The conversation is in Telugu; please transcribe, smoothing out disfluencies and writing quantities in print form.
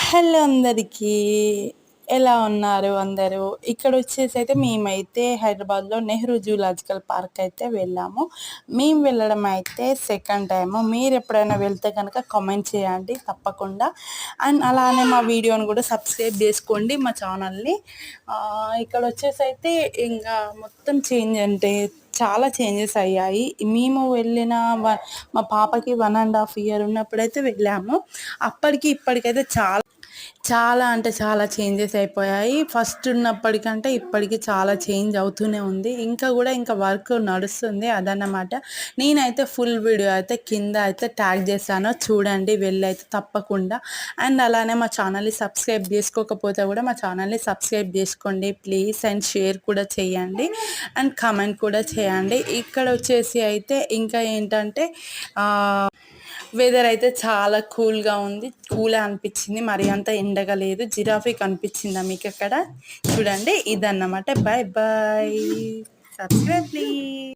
హలో అందరికీ. ఎలా ఉన్నారు అందరూ? ఇక్కడొచ్చేసైతే మేమైతే హైదరాబాద్‌లో నెహ్రూ జూలాజికల్ పార్క్ అయితే వెళ్ళాము. మేము వెళ్ళడం అయితే సెకండ్ టైము. మీరెప్పుడైనా వెళ్తే గనక కామెంట్ చేయండి తప్పకుండా. అండ్ అలానే మా వీడియోని గూడా సబ్స్క్రైబ్ జేసుకోండి మా ఛానల్‌ని. ఇక్కడొచ్చేసైతే ఇంగా మొత్తం చేంజ్ అంటే చాలా చేంజెస్ అయ్యాయి. మేము వెళ్ళిన మా పాపకి 1 ½ ఇయర్ ఉన్నప్పుడైతే వెళ్ళాము. అప్పటికి ఇప్పటికైతే చాలా అంటే చాలా చేంజెస్ అయిపోయాయి. ఫస్ట్ ఉన్నప్పటికంటే ఇప్పటికి చాలా చేంజ్ అవుతూనే ఉంది. ఇంకా వర్క్ నడుస్తుంది అదన్నమాట. నేనైతే ఫుల్ వీడియో అయితే కింద అయితే ట్యాగ్ చేశాను. చూడండి వెళ్ళైతే తప్పకుండా. అండ్ అలానే మా ఛానల్‌ని సబ్స్క్రైబ్ చేసుకోకపోతే కూడా మా ఛానల్‌ని సబ్స్క్రైబ్ చేసుకోండి ప్లీజ్. అండ్ షేర్ కూడా చేయండి. అండ్ కామెంట్ కూడా చేయండి. ఇక్కడ వచ్చేసి అయితే ఇంకా ఏంటంటే వెదర్ అయితే చాలా కూల్గా ఉంది. కూలే అనిపించింది, మరి అంత ఎండగా లేదు. జిరాఫీ కనిపించిందా మీకు అక్కడ? చూడండి ఇదన్నమాట. Bye bye. Subscribe please.